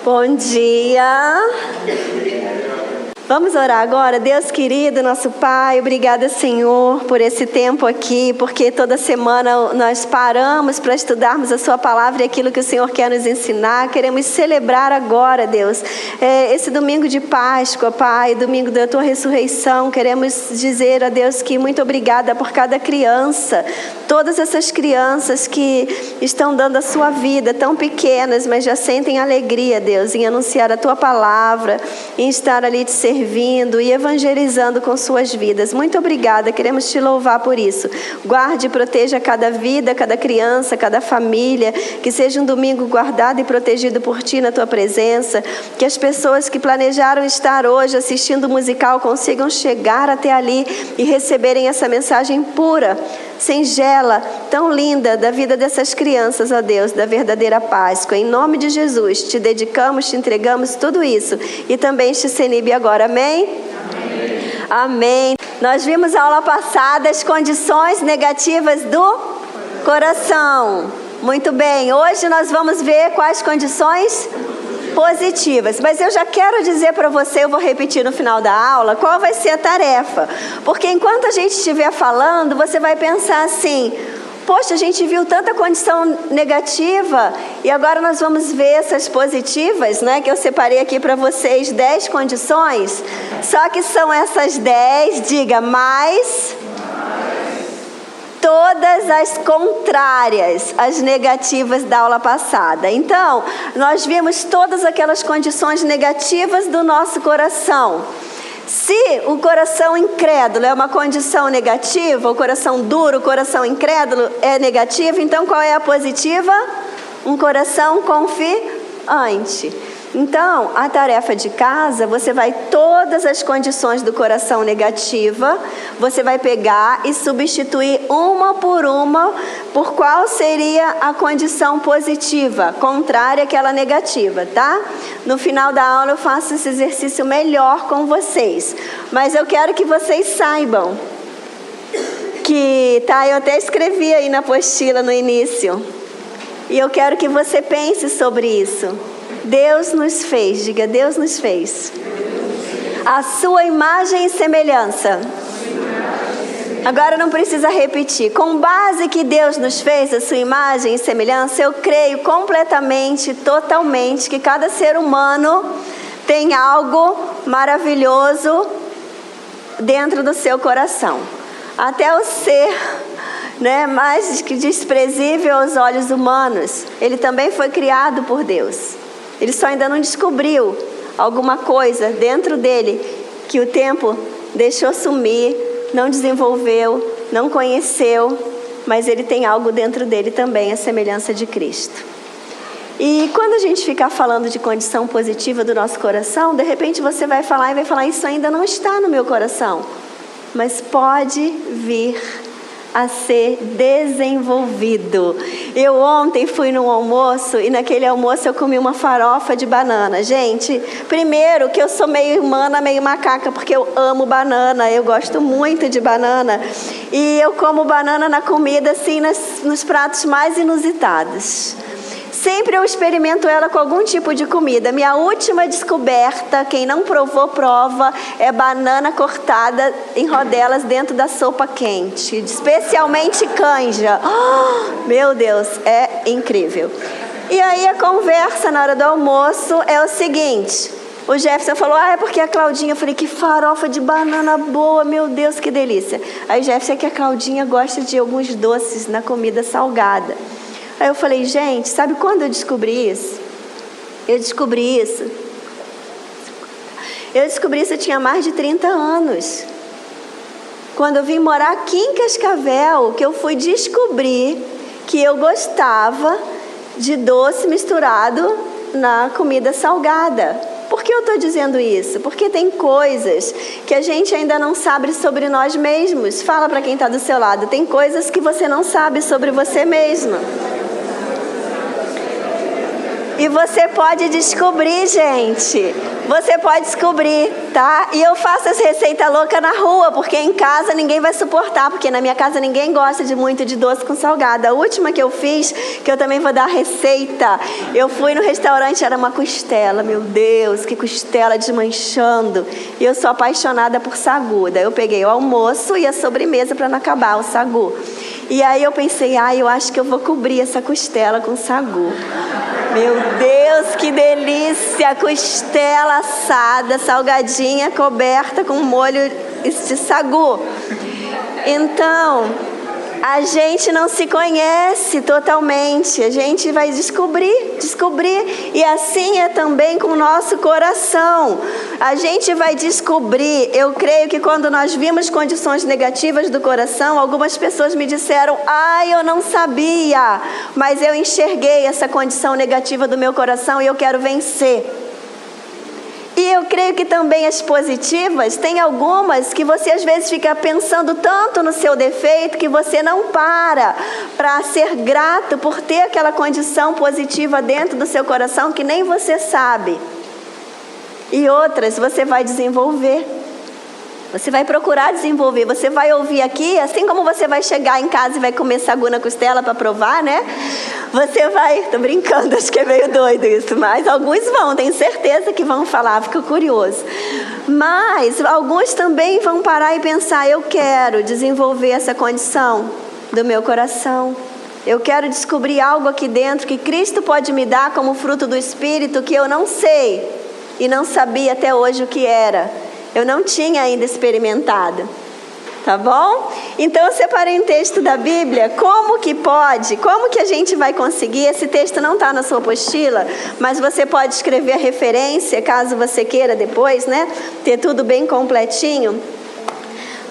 Bom dia. Vamos orar agora? Deus querido, nosso Pai, obrigada, Senhor, por esse tempo aqui, porque toda semana nós paramos para estudarmos a Sua palavra e aquilo que o Senhor quer nos ensinar. Queremos celebrar agora, Deus, esse domingo de Páscoa, Pai, domingo da Tua ressurreição. Queremos dizer a Deus que muito obrigada por cada criança, todas essas crianças que estão dando a sua vida, tão pequenas, mas já sentem alegria, Deus, em anunciar a Tua palavra, em estar ali te servindo e evangelizando com suas vidas. Muito obrigada, queremos te louvar por isso. Guarde e proteja cada vida, cada criança, cada família, que seja um domingo guardado e protegido por ti na tua presença, que as pessoas que planejaram estar hoje assistindo o musical consigam chegar até ali e receberem essa mensagem pura, singela, tão linda da vida dessas crianças, ó Deus, da verdadeira Páscoa. Em nome de Jesus, te dedicamos, te entregamos tudo isso e também este CENIB agora. Amém? Amém. Amém. Nós vimos a aula passada as condições negativas do coração. Muito bem. Hoje nós vamos ver quais condições positivas. Mas eu já quero dizer para você, eu vou repetir no final da aula, qual vai ser a tarefa. Porque enquanto a gente estiver falando, você vai pensar assim: poxa, a gente viu tanta condição negativa e agora nós vamos ver essas positivas, né? Que eu separei aqui para vocês 10 condições. Só que são essas 10, diga, mais todas as contrárias, as negativas da aula passada. Então, nós vimos todas aquelas condições negativas do nosso coração. Se o coração incrédulo é uma condição negativa, o coração duro, o coração incrédulo é negativo, então qual é a positiva? Um coração confiante. Então, a tarefa de casa, você vai todas as condições do coração negativa, você vai pegar e substituir uma por qual seria a condição positiva, contrária àquela negativa, tá? No final da aula eu faço esse exercício melhor com vocês, mas eu quero que vocês saibam que, tá? Eu até escrevi aí na apostila no início, e eu quero que você pense sobre isso. Deus nos fez, diga, Deus nos fez a sua imagem e semelhança. Agora não precisa repetir. Com base que Deus nos fez a sua imagem e semelhança, eu creio completamente, totalmente, que cada ser humano tem algo maravilhoso dentro do seu coração. Até o ser, né, mais desprezível aos olhos humanos, ele também foi criado por Deus. Ele só ainda não descobriu alguma coisa dentro dele que o tempo deixou sumir, não desenvolveu, não conheceu, mas ele tem algo dentro dele também, a semelhança de Cristo. E quando a gente ficar falando de condição positiva do nosso coração, de repente você vai falar, isso ainda não está no meu coração, mas pode vir a ser desenvolvido. Eu ontem fui num almoço e naquele almoço eu comi uma farofa de banana. Gente, primeiro que eu sou meio humana, meio macaca, porque eu amo banana, eu gosto muito de banana. E eu como banana na comida, assim, nos pratos mais inusitados. Sempre eu experimento ela com algum tipo de comida. Minha última descoberta, quem não provou, prova, é banana cortada em rodelas dentro da sopa quente, especialmente canja. Oh, meu Deus, é incrível. E aí a conversa na hora do almoço é o seguinte: o Jefferson falou, é porque a Claudinha, eu falei, que farofa de banana boa, meu Deus, que delícia. Aí o Jefferson, é que a Claudinha gosta de alguns doces na comida salgada. Aí eu falei, gente, sabe quando eu descobri isso? Eu descobri isso, eu tinha mais de 30 anos. Quando eu vim morar aqui em Cascavel, que eu fui descobrir que eu gostava de doce misturado na comida salgada. Por que eu estou dizendo isso? Porque tem coisas que a gente ainda não sabe sobre nós mesmos. Fala para quem está do seu lado, tem coisas que você não sabe sobre você mesmo. E você pode descobrir, gente. Você pode descobrir, tá? E eu faço as receitas loucas na rua, porque em casa ninguém vai suportar, porque na minha casa ninguém gosta muito de doce com salgado. A última que eu fiz, que eu também vou dar a receita, eu fui no restaurante, era uma costela. Meu Deus, que costela desmanchando. E eu sou apaixonada por sagu. Daí eu peguei o almoço e a sobremesa para não acabar o sagu. E aí eu pensei, eu acho que eu vou cobrir essa costela com sagu. Meu Deus, que delícia! Costela assada, salgadinha, coberta com molho de sagu. Então, a gente não se conhece totalmente. A gente vai descobrir. E assim é também com o nosso coração. A gente vai descobrir. Eu creio que quando nós vimos condições negativas do coração, algumas pessoas me disseram, eu não sabia, mas eu enxerguei essa condição negativa do meu coração e eu quero vencer. E eu creio que também as positivas, tem algumas que você às vezes fica pensando tanto no seu defeito que você não para ser grato por ter aquela condição positiva dentro do seu coração que nem você sabe. E outras você vai desenvolver. Você vai procurar desenvolver, você vai ouvir aqui, assim como você vai chegar em casa e vai comer sagu na costela para provar, né? Você vai, tô brincando, acho que é meio doido isso, mas alguns vão, tenho certeza que vão falar, fico curioso. Mas alguns também vão parar e pensar, eu quero desenvolver essa condição do meu coração. Eu quero descobrir algo aqui dentro que Cristo pode me dar como fruto do Espírito que eu não sei e não sabia até hoje o que era. Eu não tinha ainda experimentado, tá bom? Então eu separei um texto da Bíblia, como que a gente vai conseguir? Esse texto não está na sua apostila, mas você pode escrever a referência, caso você queira depois, né? Ter tudo bem completinho.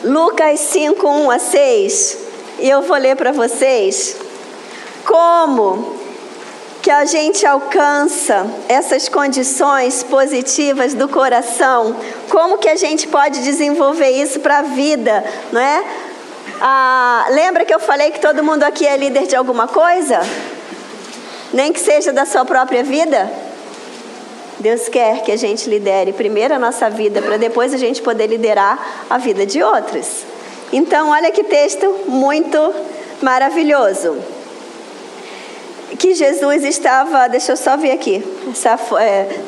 Lucas 5, 1 a 6, e eu vou ler para vocês como que a gente alcança essas condições positivas do coração, como que a gente pode desenvolver isso para a vida, não é? Lembra que eu falei que todo mundo aqui é líder de alguma coisa? Nem que seja da sua própria vida? Deus quer que a gente lidere primeiro a nossa vida, para depois a gente poder liderar a vida de outros. Então, olha que texto muito maravilhoso. Que Jesus estava, deixa eu só ver aqui,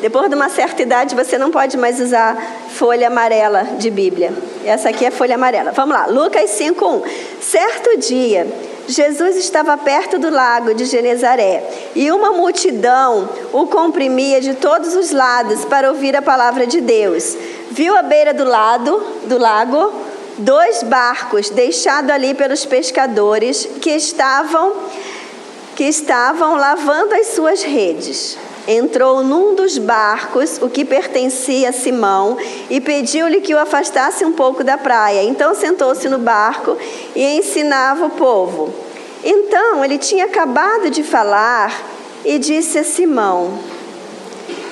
depois de uma certa idade você não pode mais usar folha amarela de Bíblia, essa aqui é folha amarela. Vamos lá, Lucas 5:1. Certo dia, Jesus estava perto do lago de Genezaré e uma multidão o comprimia de todos os lados para ouvir a palavra de Deus. Viu à beira do lago 2 barcos deixados ali pelos pescadores que estavam lavando as suas redes. Entrou num dos barcos, o que pertencia a Simão, e pediu-lhe que o afastasse um pouco da praia. Então sentou-se no barco e ensinava o povo. Então ele tinha acabado de falar e disse a Simão: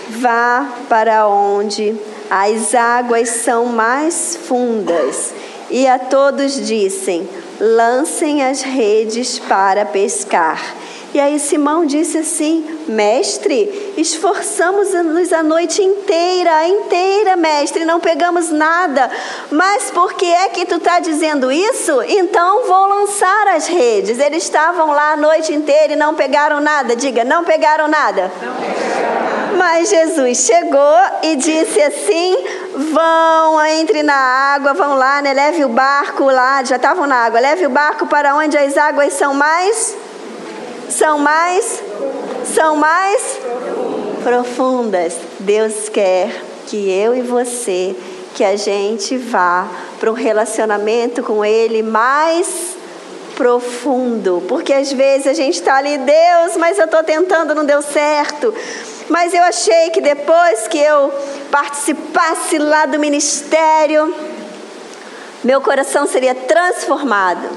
vá para onde as águas são mais fundas. E a todos dissem: lancem as redes para pescar. E aí Simão disse assim: mestre, esforçamos-nos a noite inteira, mestre, não pegamos nada. Mas por que é que tu está dizendo isso? Então vou lançar as redes. Eles estavam lá a noite inteira e não pegaram nada. Diga, não pegaram nada. Não pegaram nada. Mas Jesus chegou e disse assim: vão, entre na água, vão lá, né? Leve o barco lá, já estavam na água, leve o barco para onde as águas são mais profundas. Deus quer que eu e você, que a gente vá para um relacionamento com Ele mais profundo, porque às vezes a gente está ali, Deus, mas eu estou tentando, não deu certo. Mas eu achei que depois que eu participasse lá do ministério, meu coração seria transformado.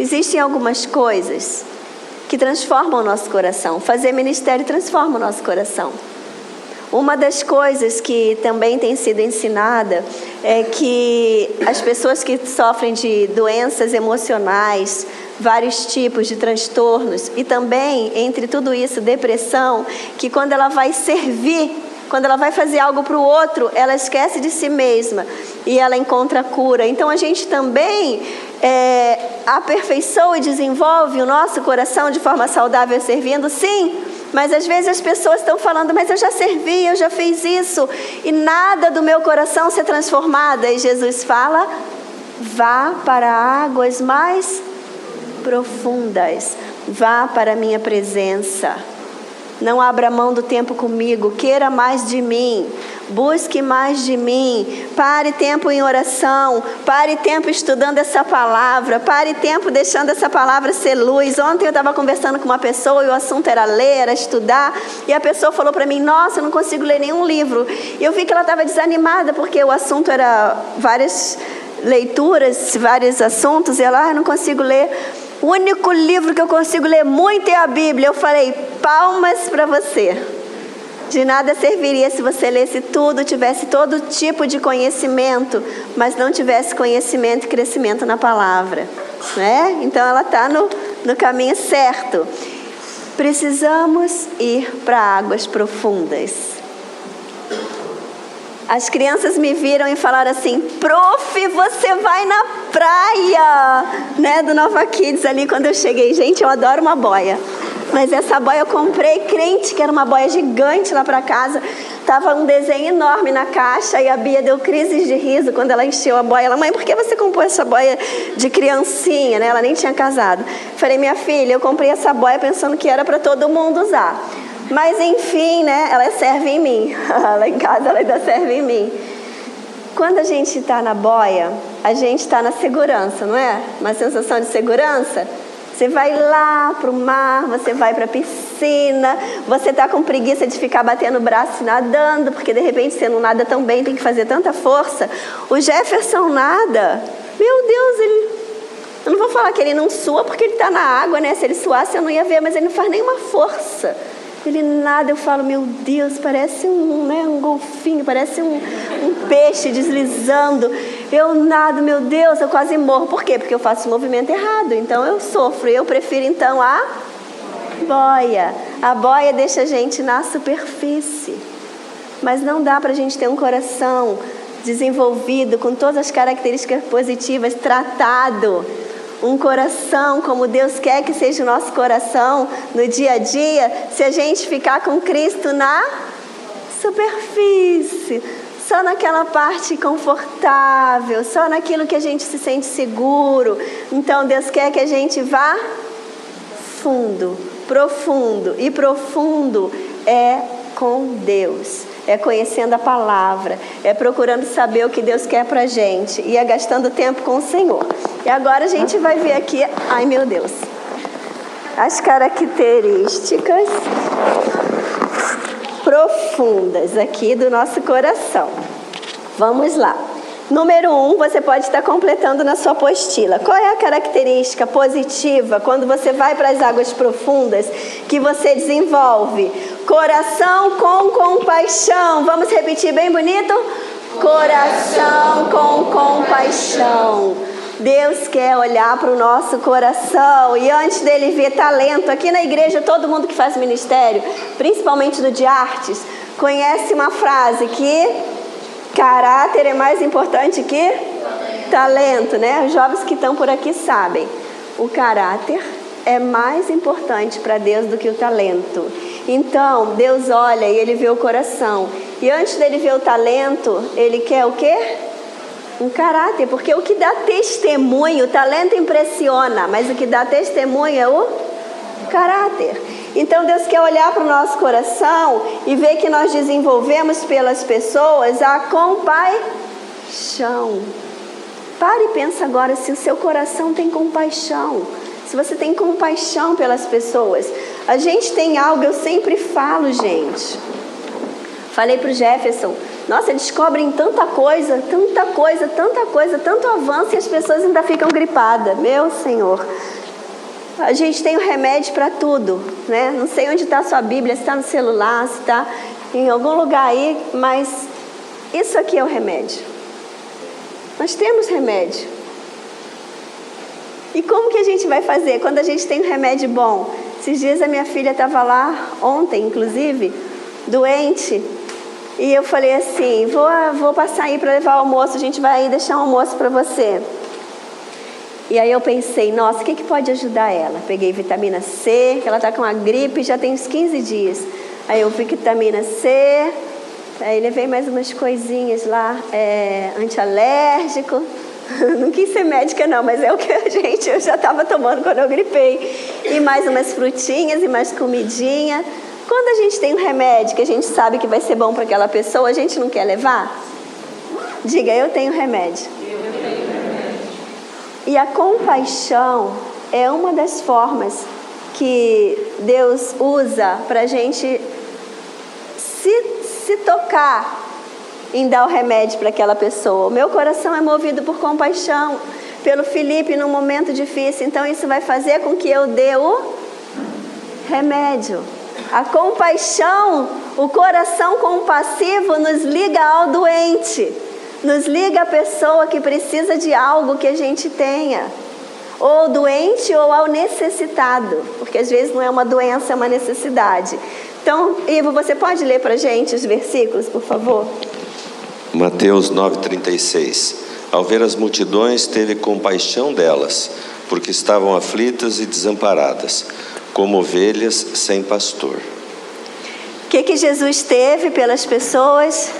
Existem algumas coisas que transformam o nosso coração. Fazer ministério transforma o nosso coração. Uma das coisas que também tem sido ensinada é que as pessoas que sofrem de doenças emocionais, vários tipos de transtornos e também, entre tudo isso, depressão, que quando ela vai servir, quando ela vai fazer algo para o outro, ela esquece de si mesma e ela encontra cura. Então a gente também aperfeiçoa e desenvolve o nosso coração de forma saudável servindo, sim. Mas às vezes as pessoas estão falando, mas eu já servi, eu já fiz isso, e nada do meu coração ser transformado. E Jesus fala, vá para águas mais profundas, vá para a minha presença. Não abra mão do tempo comigo, queira mais de mim, busque mais de mim, pare tempo em oração, pare tempo estudando essa palavra, pare tempo deixando essa palavra ser luz. Ontem eu estava conversando com uma pessoa e o assunto era ler, era estudar, e a pessoa falou para mim, nossa, eu não consigo ler nenhum livro. E eu vi que ela estava desanimada, porque o assunto era várias leituras, vários assuntos, e ela, eu não consigo ler. O único livro que eu consigo ler muito é a Bíblia. Eu falei, palmas para você. De nada serviria se você lesse tudo, tivesse todo tipo de conhecimento, mas não tivesse conhecimento e crescimento na palavra, né? Então ela está no caminho certo. Precisamos ir para águas profundas. As crianças me viram e falaram assim, prof, você vai na praia, né, do Nova Kids ali quando eu cheguei. Gente, eu adoro uma boia. Mas essa boia eu comprei crente, que era uma boia gigante lá para casa. Tava um desenho enorme na caixa e a Bia deu crises de riso quando ela encheu a boia. Ela, mãe, por que você comprou essa boia de criancinha, né? Ela nem tinha casado. Falei, minha filha, eu comprei essa boia pensando que era para todo mundo usar. Mas enfim, né, ela serve em mim. Lá em casa ela ainda serve em mim. Quando a gente está na boia, a gente está na segurança, não é? Uma sensação de segurança. Você vai lá para o mar, você vai para a piscina, você está com preguiça de ficar batendo o braço e nadando, porque de repente você não nada tão bem, tem que fazer tanta força. O Jefferson nada. Meu Deus, eu não vou falar que ele não sua porque ele está na água, né? Se ele suasse eu não ia ver, mas ele não faz nenhuma força. Ele nada, eu falo, meu Deus, parece um golfinho, parece um peixe deslizando. Eu nado, meu Deus, eu quase morro. Por quê? Porque eu faço o movimento errado, então eu sofro. Eu prefiro então a boia. A boia deixa a gente na superfície. Mas não dá para a gente ter um coração desenvolvido, com todas as características positivas, tratado. Um coração como Deus quer que seja o nosso coração no dia a dia, se a gente ficar com Cristo na superfície, só naquela parte confortável, só naquilo que a gente se sente seguro. Então Deus quer que a gente vá fundo, profundo, e profundo é com Deus. É conhecendo a palavra, é procurando saber o que Deus quer pra gente, e é gastando tempo com o Senhor. E agora a gente vai ver aqui, ai meu Deus, as características profundas aqui do nosso coração. Vamos lá. Número 1, você pode estar completando na sua apostila. Qual é a característica positiva quando você vai para as águas profundas que você desenvolve? Coração com compaixão. Vamos repetir bem bonito? Coração com compaixão. Deus quer olhar para o nosso coração e antes dele ver talento, aqui na igreja todo mundo que faz ministério, principalmente do de artes, conhece uma frase que caráter é mais importante que talento, né? Os jovens que estão por aqui sabem. O caráter é mais importante para Deus do que o talento. Então, Deus olha e Ele vê o coração. E antes dele ver o talento, Ele quer o quê? Um caráter. Porque o que dá testemunho, o talento impressiona, mas o que dá testemunho é o caráter. Então Deus quer olhar para o nosso coração e ver que nós desenvolvemos pelas pessoas a compaixão. Pare e pensa agora se o seu coração tem compaixão. Se você tem compaixão pelas pessoas. A gente tem algo, eu sempre falo, gente. Falei para o Jefferson, nossa, eles descobrem tanta coisa, tanto avanço e as pessoas ainda ficam gripadas. Meu Senhor. A gente tem um remédio para tudo, né? Não sei onde está a sua Bíblia, se está no celular, se está em algum lugar aí, mas isso aqui é o remédio. Nós temos remédio. E como que a gente vai fazer quando a gente tem um remédio bom? Esses dias a minha filha estava lá, ontem inclusive, doente. E eu falei assim, vou passar aí para levar o almoço, a gente vai aí deixar um almoço para você. E aí eu pensei, nossa, o que pode ajudar ela? Peguei vitamina C, que ela está com uma gripe já tem uns 15 dias. Aí eu vi vitamina C, aí levei mais umas coisinhas lá, antialérgico. Não quis ser médica não, mas é o que eu já estava tomando quando eu gripei. E mais umas frutinhas e mais comidinha. Quando a gente tem um remédio que a gente sabe que vai ser bom para aquela pessoa, a gente não quer levar? Diga, eu tenho remédio. E a compaixão é uma das formas que Deus usa para a gente se tocar em dar o remédio para aquela pessoa. O meu coração é movido por compaixão pelo Felipe num momento difícil, então isso vai fazer com que eu dê o remédio. A compaixão, o coração compassivo nos liga ao doente, nos liga à pessoa que precisa de algo que a gente tenha, ou doente ou ao necessitado, porque às vezes não é uma doença, é uma necessidade. Então, Ivo, você pode ler para a gente os versículos, por favor? Mateus 9,36. Ao ver as multidões, teve compaixão delas, porque estavam aflitas e desamparadas, como ovelhas sem pastor. O que Jesus teve pelas pessoas?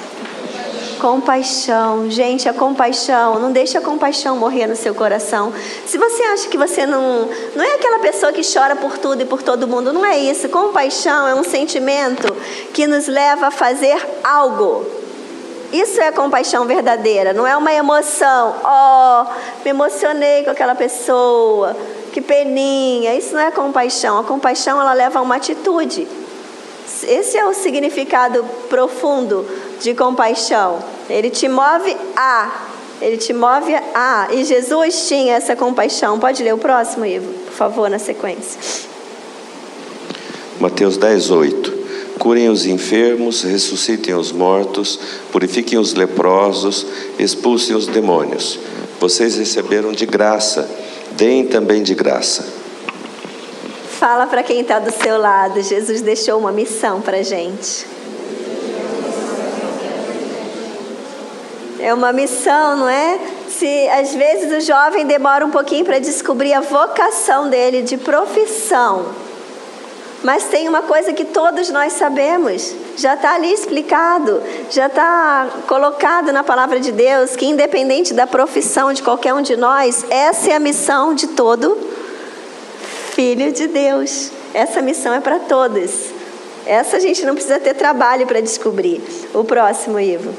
Compaixão. Gente, a compaixão, não deixa a compaixão morrer no seu coração. Se você acha que você não é aquela pessoa que chora por tudo e por todo mundo, não é isso. Compaixão é um sentimento que nos leva a fazer algo. Isso é compaixão verdadeira, não é uma emoção. Me emocionei com aquela pessoa, que peninha. Isso não é compaixão. A compaixão, ela leva a uma atitude. Esse é o significado profundo de compaixão. Ele te move a. E Jesus tinha essa compaixão. Pode ler o próximo, Ivo, por favor, na sequência. Mateus 10:8. Curem os enfermos, ressuscitem os mortos, purifiquem os leprosos, expulsem os demônios. Vocês receberam de graça, deem também de graça. Fala para quem está do seu lado, Jesus deixou uma missão para a gente. É uma missão, não é? Se às vezes o jovem demora um pouquinho para descobrir a vocação dele de profissão. Mas tem uma coisa que todos nós sabemos, já está ali explicado, já está colocado na palavra de Deus, que independente da profissão de qualquer um de nós, essa é a missão de todo filho de Deus. Essa missão é para todos. Essa a gente não precisa ter trabalho para descobrir. O próximo, Ivo.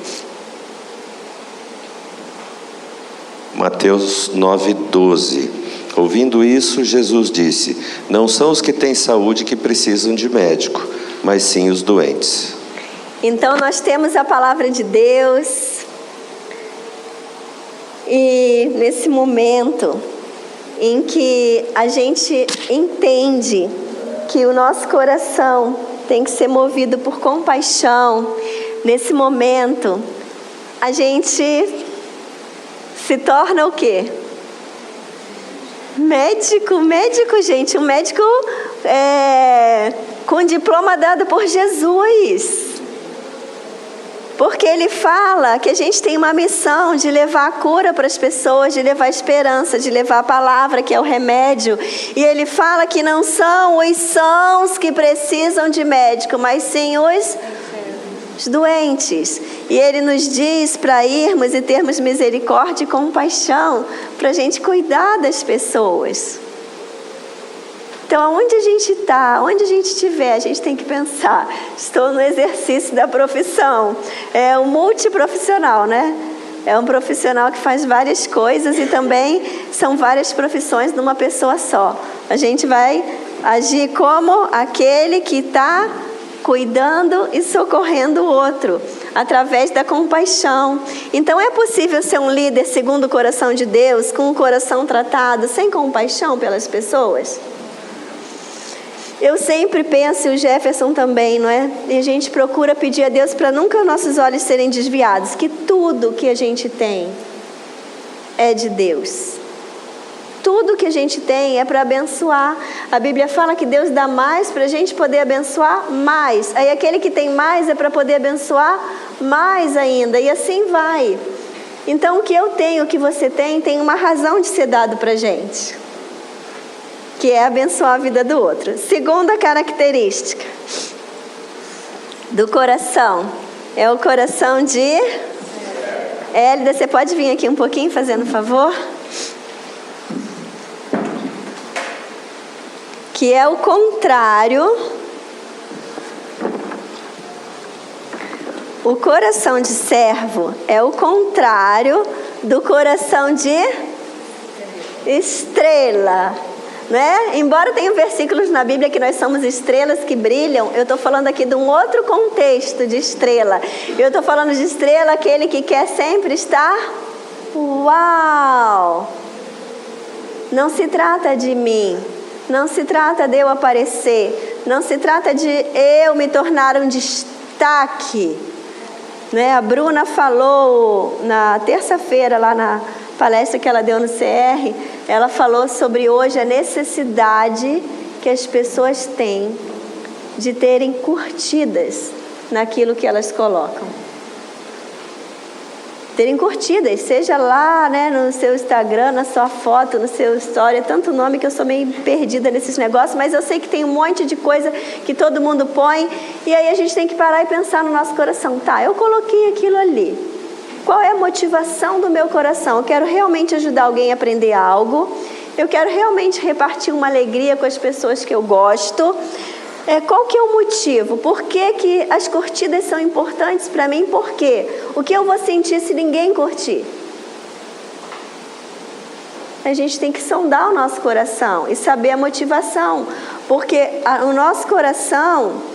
Mateus 9:12. Ouvindo isso, Jesus disse: não são os que têm saúde que precisam de médico, mas sim os doentes. Então nós temos a palavra de Deus. E nesse momento em que a gente entende que o nosso coração tem que ser movido por compaixão, nesse momento a gente se torna o quê? Médico, gente, um médico com diploma dado por Jesus. Porque ele fala que a gente tem uma missão de levar a cura para as pessoas, de levar a esperança, de levar a palavra, que é o remédio. E ele fala que não são os sãos que precisam de médico, mas sim os doentes. E ele nos diz para irmos e termos misericórdia e compaixão, para a gente cuidar das pessoas. Então, onde a gente está, onde a gente estiver, a gente tem que pensar: estou no exercício da profissão. É um multiprofissional, né? É um profissional que faz várias coisas e também são várias profissões numa pessoa só. A gente vai agir como aquele que está cuidando e socorrendo o outro, através da compaixão. Então, é possível ser um líder segundo o coração de Deus, com o coração tratado, sem compaixão pelas pessoas? Eu sempre penso, e o Jefferson também, não é? E a gente procura pedir a Deus para nunca os nossos olhos serem desviados, que tudo que a gente tem é de Deus. Tudo que a gente tem é para abençoar. A Bíblia fala que Deus dá mais para a gente poder abençoar mais. Aí aquele que tem mais é para poder abençoar mais ainda. E assim vai. Então o que eu tenho, o que você tem uma razão de ser dado para a gente, que é abençoar a vida do outro. Segunda característica do coração é o coração de... Hélida, você pode vir aqui um pouquinho, fazendo favor? Que é o contrário. O coração de servo é o contrário do coração de estrela. Né? Embora tenha versículos na Bíblia que nós somos estrelas que brilham, eu estou falando aqui de um outro contexto de estrela. Eu estou falando de estrela, aquele que quer sempre estar... Uau! Não se trata de mim, não se trata de eu aparecer, não se trata de eu me tornar um destaque. Né? A Bruna falou na terça-feira lá na palestra que ela deu no CR, ela falou sobre hoje a necessidade que as pessoas têm de terem curtidas naquilo que elas colocam. Terem curtidas, seja lá, né, no seu Instagram, na sua foto, no seu story, é tanto nome que eu sou meio perdida nesses negócios, mas eu sei que tem um monte de coisa que todo mundo põe, e aí a gente tem que parar e pensar no nosso coração. Tá, eu coloquei aquilo ali. Qual é a motivação do meu coração? Eu quero realmente ajudar alguém a aprender algo. Eu quero realmente repartir uma alegria com as pessoas que eu gosto. Qual que é o motivo? Por que as curtidas são importantes para mim? Por quê? O que eu vou sentir se ninguém curtir? A gente tem que sondar o nosso coração e saber a motivação. Porque o nosso coração...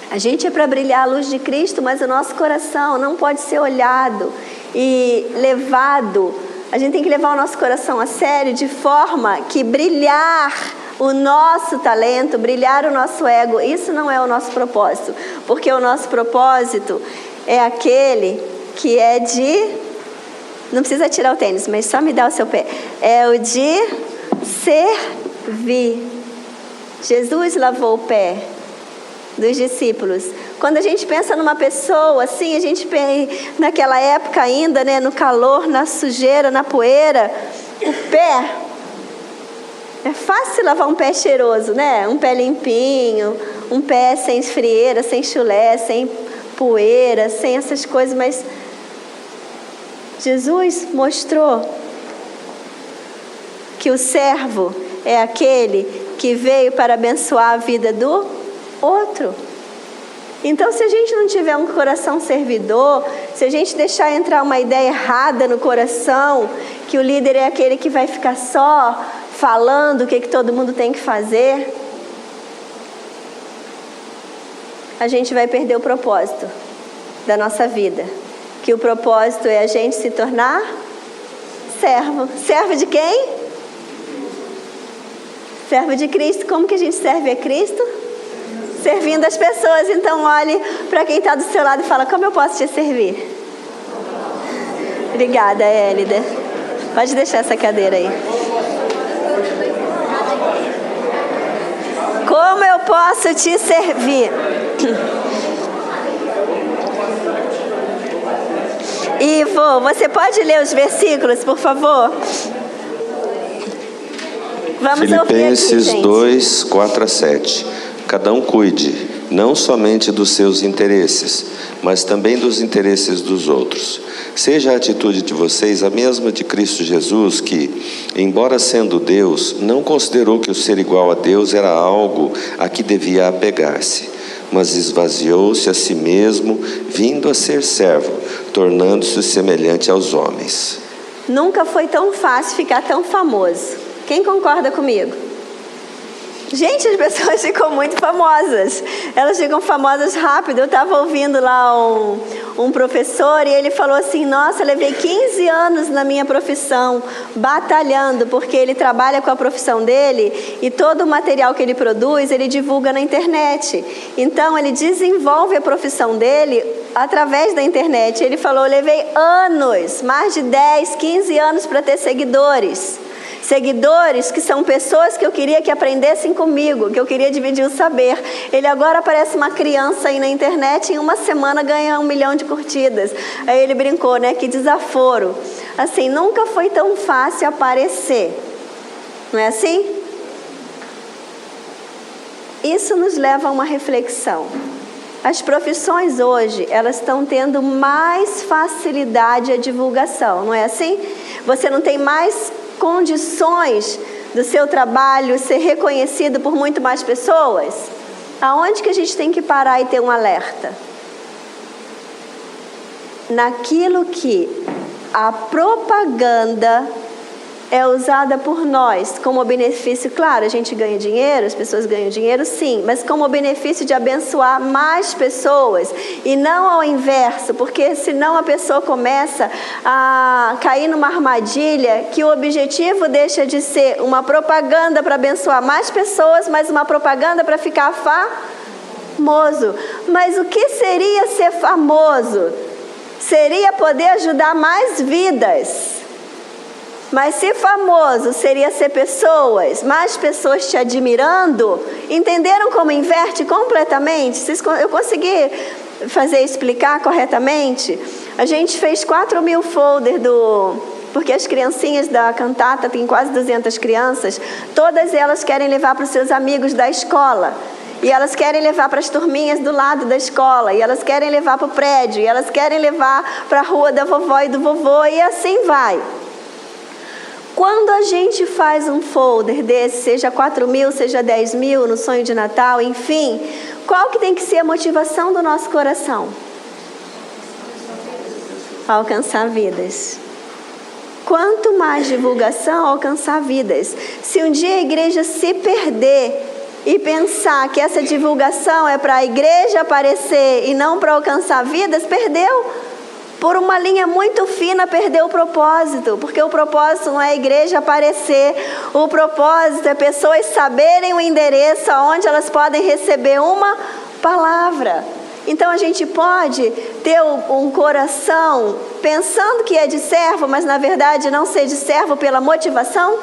A gente é para brilhar a luz de Cristo, mas o nosso coração não pode ser olhado e levado. A gente tem que levar o nosso coração a sério, de forma que brilhar o nosso talento, brilhar o nosso ego, isso não é o nosso propósito. Porque o nosso propósito é aquele que é de... Não precisa tirar o tênis, mas só me dá o seu pé. É o de servir. Jesus lavou o pé dos discípulos. Quando a gente pensa numa pessoa assim, a gente pensa naquela época ainda, né, no calor, na sujeira, na poeira, o pé, é fácil lavar um pé cheiroso, né? Um pé limpinho, um pé sem frieira, sem chulé, sem poeira, sem essas coisas, mas Jesus mostrou que o servo é aquele que veio para abençoar a vida do outro. Então, se a gente não tiver um coração servidor, se a gente deixar entrar uma ideia errada no coração, que o líder é aquele que vai ficar só falando o que todo mundo tem que fazer, a gente vai perder o propósito da nossa vida. Que o propósito é a gente se tornar servo. Servo de quem? Servo de Cristo. Como que a gente serve a Cristo? Servindo as pessoas. Então olhe para quem está do seu lado e fala: como eu posso te servir? Obrigada, Hélida. Pode deixar essa cadeira aí. Como eu posso te servir? Ivo, você pode ler os versículos, por favor? Vamos Filipenses 2, 4 a 7. Cada um cuide, não somente dos seus interesses, mas também dos interesses dos outros. Seja a atitude de vocês a mesma de Cristo Jesus, que, embora sendo Deus, não considerou que o ser igual a Deus era algo a que devia apegar-se, mas esvaziou-se a si mesmo, vindo a ser servo, tornando-se semelhante aos homens. Nunca foi tão fácil ficar tão famoso. Quem concorda comigo? Gente, as pessoas ficam muito famosas. Elas ficam famosas rápido. Eu estava ouvindo lá um professor e ele falou assim: nossa, eu levei 15 anos na minha profissão, batalhando, porque ele trabalha com a profissão dele e todo o material que ele produz, ele divulga na internet. Então, ele desenvolve a profissão dele através da internet. Ele falou: eu levei anos, mais de 10, 15 anos para ter seguidores. Seguidores que são pessoas que eu queria que aprendessem comigo, que eu queria dividir o saber. Ele agora parece uma criança aí na internet, em uma semana ganha 1 milhão de curtidas. Aí ele brincou, né? Que desaforo. Assim, nunca foi tão fácil aparecer. Não é assim? Isso nos leva a uma reflexão. As profissões hoje, elas estão tendo mais facilidade à divulgação, não é assim? Você não tem mais condições do seu trabalho ser reconhecido por muito mais pessoas? Aonde que a gente tem que parar e ter um alerta? Naquilo que a propaganda é usada por nós como benefício. Claro, a gente ganha dinheiro, as pessoas ganham dinheiro, sim, mas como benefício de abençoar mais pessoas e não ao inverso, porque senão a pessoa começa a cair numa armadilha que o objetivo deixa de ser uma propaganda para abençoar mais pessoas, mas uma propaganda para ficar famoso. Mas o que seria ser famoso? Seria poder ajudar mais vidas. Mas se famoso seria ser pessoas, mais pessoas te admirando, entenderam como inverte completamente? Eu consegui explicar corretamente? A gente fez 4.000 folders porque as criancinhas da cantata, tem quase 200 crianças, todas elas querem levar para os seus amigos da escola. E elas querem levar para as turminhas do lado da escola, e elas querem levar para o prédio, e elas querem levar para a rua da vovó e do vovô, e assim vai. Quando a gente faz um folder desse, seja 4.000, seja 10.000, no sonho de Natal, enfim, qual que tem que ser a motivação do nosso coração? Alcançar vidas. Quanto mais divulgação, alcançar vidas. Se um dia a igreja se perder e pensar que essa divulgação é para a igreja aparecer e não para alcançar vidas, perdeu. Por uma linha muito fina, perdeu o propósito, porque o propósito não é a igreja aparecer, o propósito é pessoas saberem o endereço aonde elas podem receber uma palavra. Então a gente pode ter um coração pensando que é de servo, mas na verdade não ser de servo pela motivação?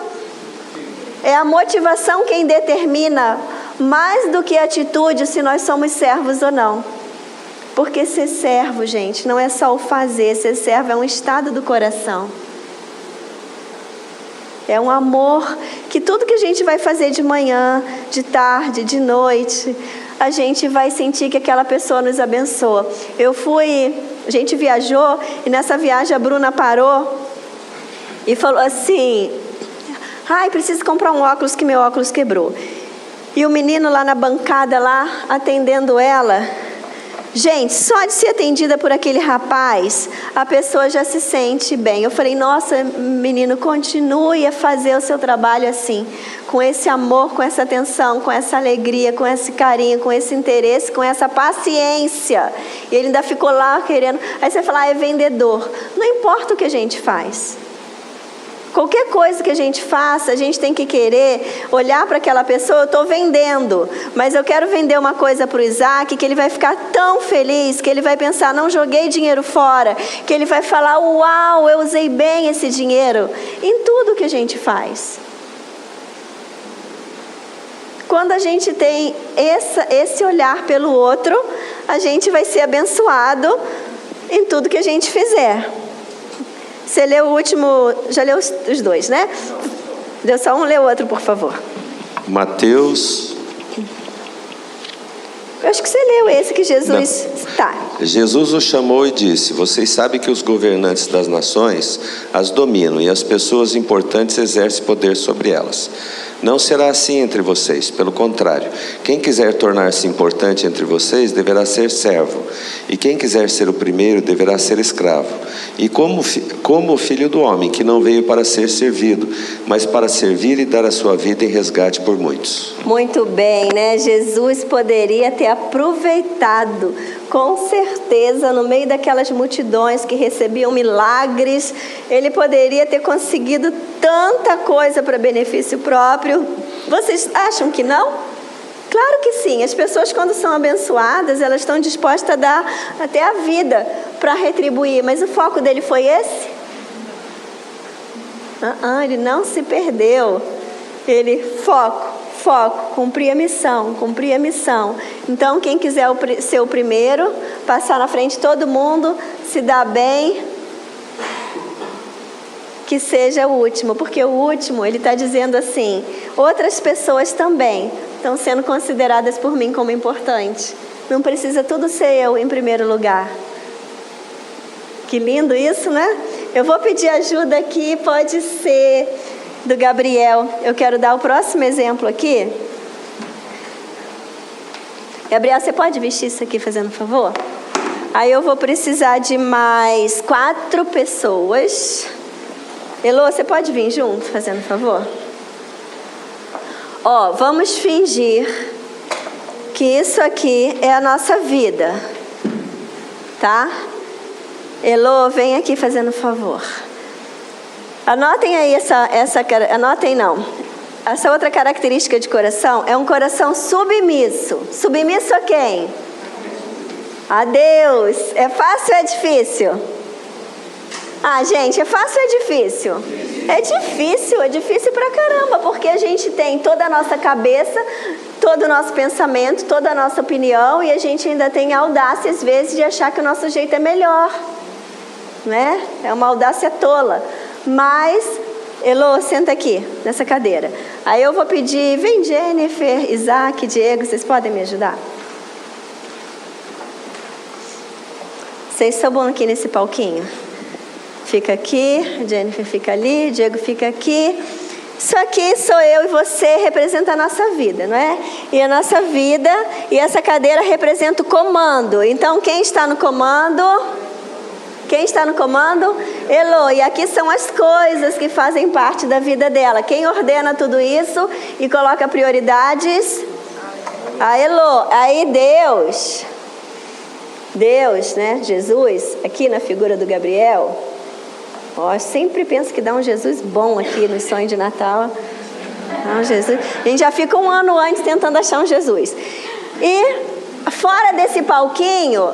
É a motivação quem determina mais do que a atitude se nós somos servos ou não. Porque ser servo, gente, não é só o fazer. Ser servo é um estado do coração. É um amor que tudo que a gente vai fazer de manhã, de tarde, de noite, a gente vai sentir que aquela pessoa nos abençoa. A gente viajou e nessa viagem a Bruna parou e falou assim: ai, preciso comprar um óculos que meu óculos quebrou. E o menino lá na bancada, lá, atendendo ela... Gente, só de ser atendida por aquele rapaz, a pessoa já se sente bem. Eu falei, nossa, menino, continue a fazer o seu trabalho assim, com esse amor, com essa atenção, com essa alegria, com esse carinho, com esse interesse, com essa paciência. E ele ainda ficou lá querendo. Aí você fala, é vendedor. Não importa o que a gente faz. Qualquer coisa que a gente faça, a gente tem que querer olhar para aquela pessoa. Eu estou vendendo, mas eu quero vender uma coisa para o Isaac, que ele vai ficar tão feliz, que ele vai pensar, não joguei dinheiro fora, que ele vai falar, uau, eu usei bem esse dinheiro, em tudo que a gente faz. Quando a gente tem esse olhar pelo outro, a gente vai ser abençoado em tudo que a gente fizer. Você leu o último, já leu os dois, né? Deu só um, lê o outro, por favor. Mateus. Eu acho que você leu esse que Jesus está. Jesus os chamou e disse: vocês sabem que os governantes das nações as dominam e as pessoas importantes exercem poder sobre elas. Não será assim entre vocês, pelo contrário, quem quiser tornar-se importante entre vocês deverá ser servo, e quem quiser ser o primeiro deverá ser escravo. E como o filho do homem, que não veio para ser servido, mas para servir e dar a sua vida em resgate por muitos. Muito bem, né? Jesus poderia ter aproveitado, com certeza, no meio daquelas multidões que recebiam milagres, ele poderia ter conseguido tanta coisa para benefício próprio. Vocês acham que não? Claro que sim. As pessoas, quando são abençoadas, elas estão dispostas a dar até a vida para retribuir. Mas o foco dele foi esse? Ele não se perdeu. Ele, foco, cumprir a missão. Então, quem quiser ser o primeiro, passar na frente de todo mundo, se dar bem, que seja o último. Porque o último, ele está dizendo assim, outras pessoas também estão sendo consideradas por mim como importantes. Não precisa tudo ser eu em primeiro lugar. Que lindo isso, né? Eu vou pedir ajuda aqui, pode ser do Gabriel. Eu quero dar o próximo exemplo aqui. Gabriel, você pode vestir isso aqui, fazendo um favor? Aí eu vou precisar de mais 4 pessoas. Elô, você pode vir junto, fazendo um favor? Vamos fingir que isso aqui é a nossa vida, tá? Elô, vem aqui fazendo um favor. Anotem aí anotem não. Essa outra característica de coração é um coração submisso. Submisso a quem? A Deus. É fácil ou é difícil? Gente, é fácil ou é difícil? É difícil pra caramba, porque a gente tem toda a nossa cabeça, todo o nosso pensamento, toda a nossa opinião, e a gente ainda tem a audácia, às vezes, de achar que o nosso jeito é melhor. Né? É uma audácia tola. Mas, Elô, senta aqui, nessa cadeira. Aí eu vou pedir, vem Jennifer, Isaac, Diego, vocês podem me ajudar? Vocês sobam aqui nesse palquinho. Fica aqui, Jennifer fica ali, Diego fica aqui. Isso aqui sou eu e você, representa a nossa vida, não é? E a nossa vida, e essa cadeira representa o comando. Então, quem está no comando? Quem está no comando? Elô. E aqui são as coisas que fazem parte da vida dela. Quem ordena tudo isso e coloca prioridades? A Elô. Aí Deus, né? Jesus, aqui na figura do Gabriel. Eu sempre penso que dá um Jesus bom aqui no sonho de Natal. Jesus. A gente já fica um ano antes tentando achar um Jesus. E fora desse palquinho,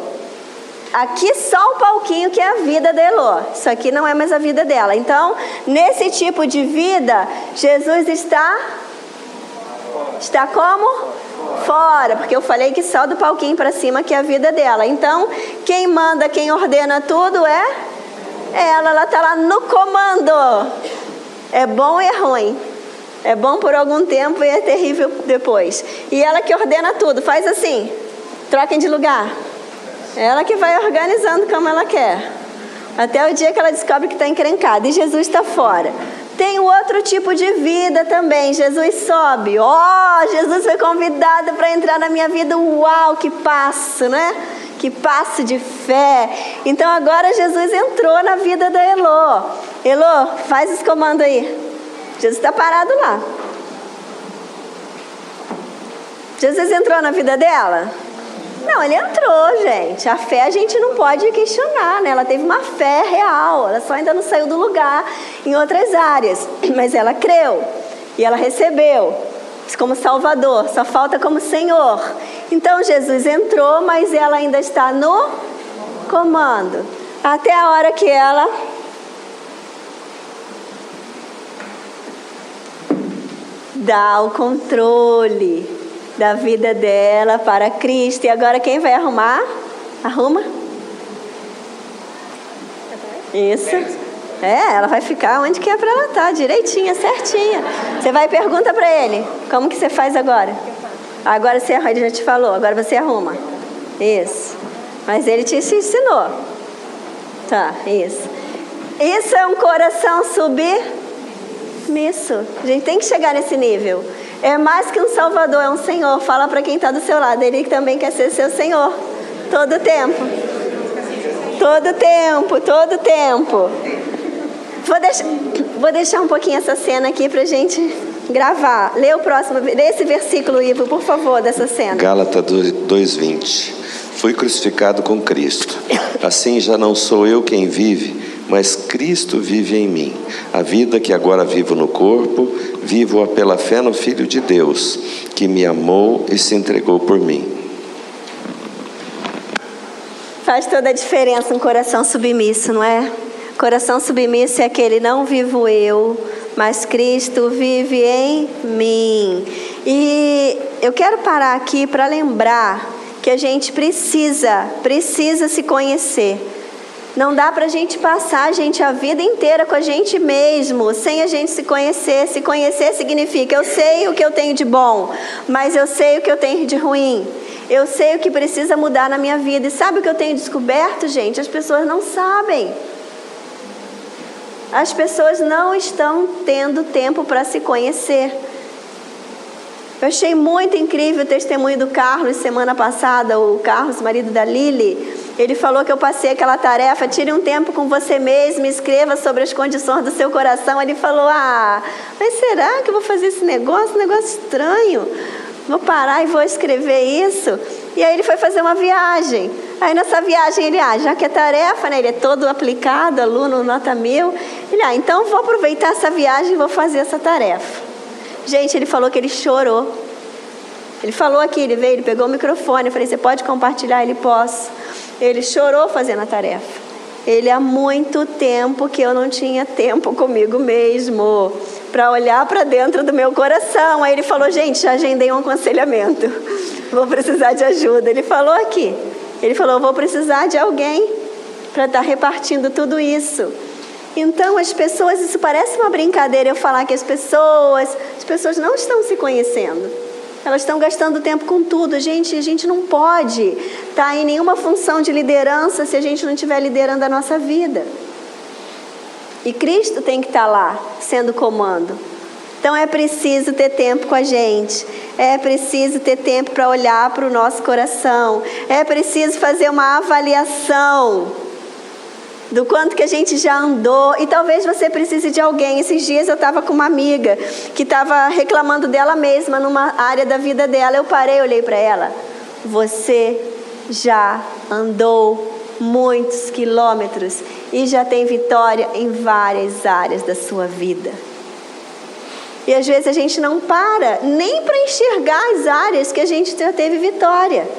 aqui só o palquinho que é a vida da Elô. Isso aqui não é mais a vida dela. Então, nesse tipo de vida, Jesus está como? Fora, porque eu falei que só do palquinho para cima que é a vida dela. Então, quem manda, quem ordena tudo é ela está lá no comando. É bom e é ruim. É bom por algum tempo e é terrível depois. E ela que ordena tudo, faz assim, troquem de lugar. Ela que vai organizando como ela quer. Até o dia que ela descobre que está encrencada. E Jesus está fora. Tem o outro tipo de vida também. Jesus sobe. Jesus foi convidado para entrar na minha vida. Uau, que passo, né? Que passo de fé. Então agora Jesus entrou na vida da Elô. Elô, faz os comandos aí. Jesus está parado lá. Jesus entrou na vida dela? Não, ele entrou, gente. A fé a gente não pode questionar, né? Ela teve uma fé real. Ela só ainda não saiu do lugar em outras áreas. Mas ela creu. E ela recebeu como Salvador. Só falta como Senhor. Então Jesus entrou, mas ela ainda está no comando. Até a hora que ela dá o controle da vida dela para Cristo. E agora quem vai arrumar? Arruma. Isso. Ela vai ficar onde que é para ela estar, direitinha, certinha. Você vai e pergunta para ele, como que você faz agora? Agora você arruma, ele já te falou, agora você arruma. Isso. Mas ele te ensinou. Tá, isso. Isso é um coração submisso. A gente tem que chegar nesse nível. É mais que um Salvador, é um Senhor. Fala para quem está do seu lado. Ele também quer ser seu Senhor. Todo tempo. Todo tempo, todo tempo. Vou deixar um pouquinho essa cena aqui para a gente gravar. Lê o próximo, lê esse versículo, Ivo, por favor, dessa cena. Gálatas 2:20. Fui crucificado com Cristo. Assim já não sou eu quem vive, mas Cristo vive em mim. A vida que agora vivo no corpo, vivo-a pela fé no Filho de Deus, que me amou e se entregou por mim. Faz toda a diferença um coração submisso, não é? Coração submisso é aquele: não vivo eu, mas Cristo vive em mim. E eu quero parar aqui para lembrar que a gente precisa se conhecer. Não dá para a gente passar, gente, a vida inteira com a gente mesmo, sem a gente se conhecer. Se conhecer significa: eu sei o que eu tenho de bom, mas eu sei o que eu tenho de ruim. Eu sei o que precisa mudar na minha vida. E sabe o que eu tenho descoberto, gente? As pessoas não sabem. As pessoas não estão tendo tempo para se conhecer. Eu achei muito incrível o testemunho do Carlos semana passada. O Carlos, marido da Lili, ele falou que eu passei aquela tarefa: tire um tempo com você mesmo, escreva sobre as condições do seu coração. Ele falou: mas será que eu vou fazer esse negócio? Um negócio estranho. Vou parar e vou escrever isso. E aí ele foi fazer uma viagem. Aí nessa viagem ele, já que é tarefa, né? Ele é todo aplicado, aluno nota 1000. Ele, então vou aproveitar essa viagem e vou fazer essa tarefa. Gente, ele falou que ele chorou. Ele falou aqui, ele veio, ele pegou o microfone. Eu falei: você pode compartilhar? Ele: posso. Ele chorou fazendo a tarefa. Ele, há muito tempo que eu não tinha tempo comigo mesmo, para olhar para dentro do meu coração. Aí ele falou: gente, já agendei um aconselhamento, vou precisar de ajuda. Ele falou aqui, ele falou: vou precisar de alguém para estar repartindo tudo isso. Então as pessoas, isso parece uma brincadeira eu falar que as pessoas não estão se conhecendo. Elas estão gastando tempo com tudo. Gente, a gente não pode estar em nenhuma função de liderança se a gente não estiver liderando a nossa vida. E Cristo tem que estar lá, sendo comando. Então é preciso ter tempo com a gente. É preciso ter tempo para olhar para o nosso coração. É preciso fazer uma avaliação do quanto que a gente já andou. E talvez você precise de alguém. Esses dias eu estava com uma amiga que estava reclamando dela mesma numa área da vida dela. Eu parei, olhei para ela: você já andou muitos quilômetros e já tem vitória em várias áreas da sua vida. E às vezes a gente não para nem para enxergar as áreas que a gente já teve vitória.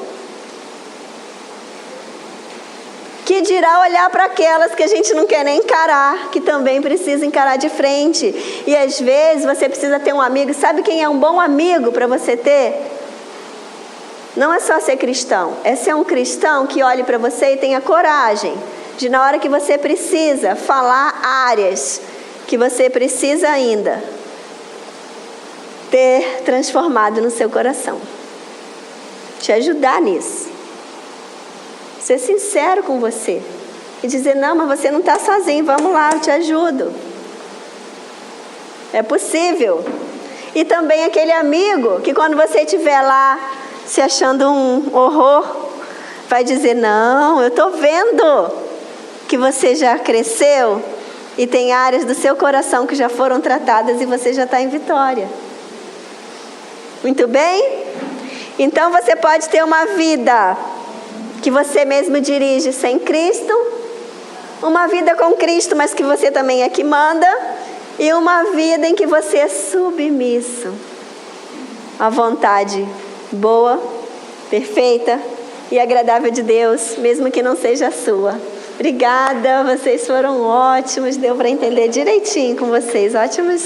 Que dirá olhar para aquelas que a gente não quer nem encarar, que também precisa encarar de frente. E às vezes você precisa ter um amigo. Sabe quem é um bom amigo para você ter? Não é só ser cristão, é ser um cristão que olhe para você e tenha coragem de, na hora que você precisa, falar áreas que você precisa ainda ter transformado no seu coração. Te ajudar nisso. Ser sincero com você e dizer: não, mas você não está sozinho, vamos lá, eu te ajudo. É possível. E também aquele amigo que, quando você estiver lá se achando um horror, vai dizer: não, eu estou vendo que você já cresceu e tem áreas do seu coração que já foram tratadas e você já está em vitória. Muito bem? Então você pode ter uma vida que você mesmo dirige sem Cristo, uma vida com Cristo, mas que você também é que manda, e uma vida em que você é submisso à vontade boa, perfeita e agradável de Deus, mesmo que não seja a sua. Obrigada, vocês foram ótimos, deu para entender direitinho com vocês, ótimos.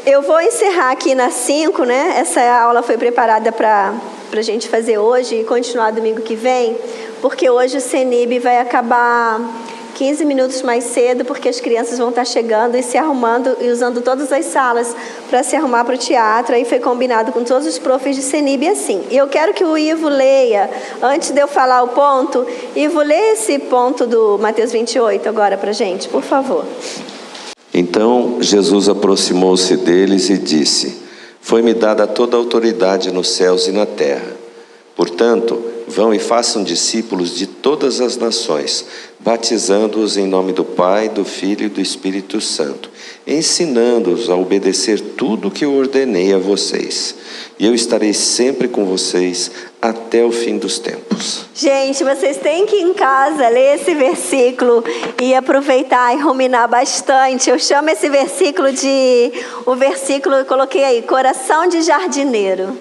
Eu vou encerrar aqui na 5, né? Essa aula foi preparada para a gente fazer hoje e continuar domingo que vem, porque hoje o CENIB vai acabar 15 minutos mais cedo, porque as crianças vão estar chegando e se arrumando e usando todas as salas para se arrumar para o teatro. Aí foi combinado com todos os profs de CENIB assim. E eu quero que o Ivo leia, antes de eu falar o ponto, Ivo, lê esse ponto do Mateus 28 agora para a gente, por favor. Então Jesus aproximou-se deles e disse: foi-me dada toda a autoridade nos céus e na terra. Portanto, vão e façam discípulos de todas as nações, batizando-os em nome do Pai, do Filho e do Espírito Santo, ensinando-os a obedecer tudo o que eu ordenei a vocês. E eu estarei sempre com vocês até o fim dos tempos. Gente, vocês têm que ir em casa ler esse versículo e aproveitar e ruminar bastante. Eu chamo esse versículo o versículo, eu coloquei aí, coração de jardineiro.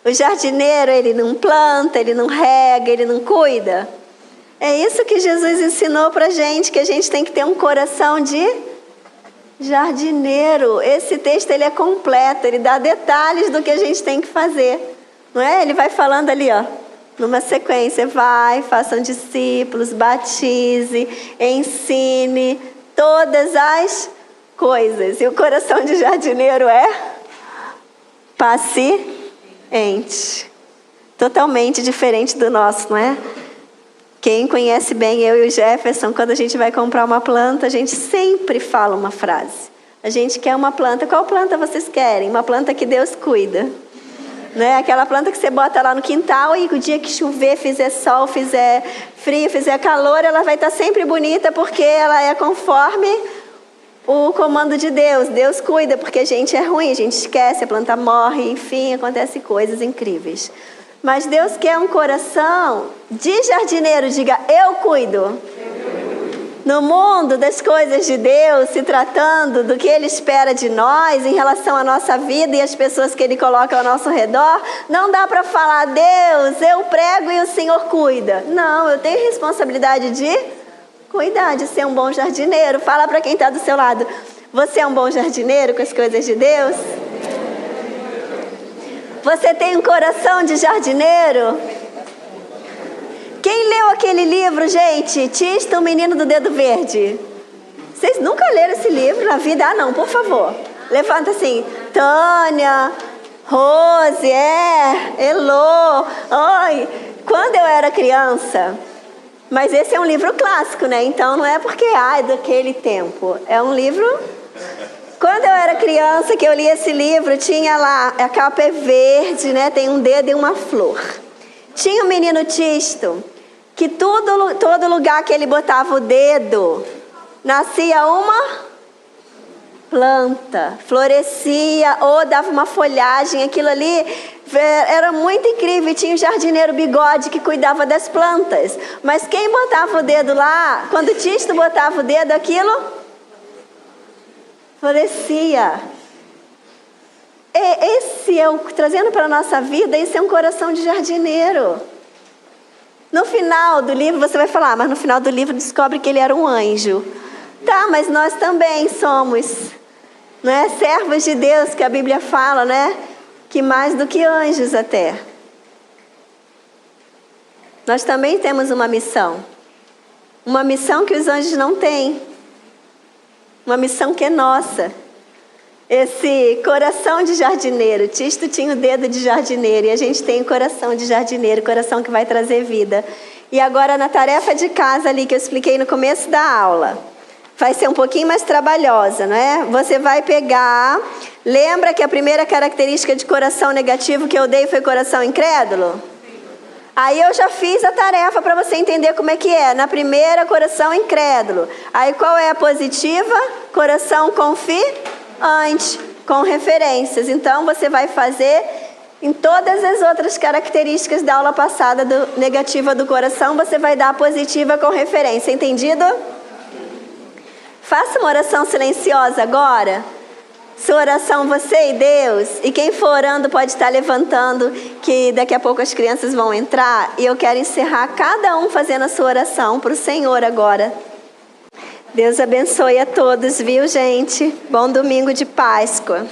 O jardineiro, ele não planta, ele não rega, ele não cuida. É isso que Jesus ensinou pra gente, que a gente tem que ter um coração de jardineiro. Esse texto ele é completo, ele dá detalhes do que a gente tem que fazer. Não é? Ele vai falando ali, ó, numa sequência. Vai, façam discípulos, batize, ensine todas as coisas. E o coração de jardineiro é paciente. Totalmente diferente do nosso, não é? Quem conhece bem eu e o Jefferson, quando a gente vai comprar uma planta, a gente sempre fala uma frase. A gente quer uma planta. Qual planta vocês querem? Uma planta que Deus cuida. Né? Aquela planta que você bota lá no quintal e o dia que chover, fizer sol, fizer frio, fizer calor, ela vai estar sempre bonita porque ela é conforme o comando de Deus. Deus cuida porque a gente é ruim, a gente esquece, a planta morre, enfim, acontecem coisas incríveis. Mas Deus quer um coração de jardineiro, diga, eu cuido. No mundo das coisas de Deus, se tratando do que Ele espera de nós em relação à nossa vida e às pessoas que Ele coloca ao nosso redor, não dá para falar, Deus, eu prego e o Senhor cuida. Não, eu tenho responsabilidade de cuidar, de ser um bom jardineiro. Fala para quem está do seu lado, você é um bom jardineiro com as coisas de Deus? Você tem um coração de jardineiro? Quem leu aquele livro, gente? Tisto, o menino do dedo verde. Vocês nunca leram esse livro na vida? Ah, não, por favor. Levanta assim. Tânia, Rose, Elô. Oi. Quando eu era criança... Mas esse é um livro clássico, né? Então não é porque, daquele tempo. É um livro... Quando eu era criança, que eu li esse livro, tinha lá, a capa é verde, né? Tem um dedo e uma flor. Tinha o menino Tisto, que todo lugar que ele botava o dedo, nascia uma planta, florescia ou dava uma folhagem. Aquilo ali era muito incrível. E tinha o jardineiro Bigode que cuidava das plantas. Mas quem botava o dedo lá, quando Tisto botava o dedo, aquilo florescia. Esse é trazendo para a nossa vida, esse é um coração de jardineiro. No final do livro você vai falar, mas no final do livro descobre que ele era um anjo. Tá, mas nós também somos, não é? Servos de Deus, que a Bíblia fala, né? Que mais do que anjos até. Nós também temos uma missão. Uma missão que os anjos não têm. Uma missão que é nossa. Esse coração de jardineiro. Tisto tinha o dedo de jardineiro e a gente tem o coração de jardineiro, coração que vai trazer vida. E agora na tarefa de casa ali que eu expliquei no começo da aula, vai ser um pouquinho mais trabalhosa, não é? Você vai pegar... Lembra que a primeira característica de coração negativo que eu dei foi coração incrédulo? Aí eu já fiz a tarefa para você entender como é que é. Na primeira, coração incrédulo. Aí qual é a positiva? Coração confiante, com referências. Então você vai fazer em todas as outras características da aula passada negativa do coração, você vai dar a positiva com referência. Entendido? Faça uma oração silenciosa agora. Sua oração, você e Deus. E quem for orando pode estar levantando, que daqui a pouco as crianças vão entrar. E eu quero encerrar cada um fazendo a sua oração para o Senhor agora. Deus abençoe a todos, viu, gente? Bom domingo de Páscoa.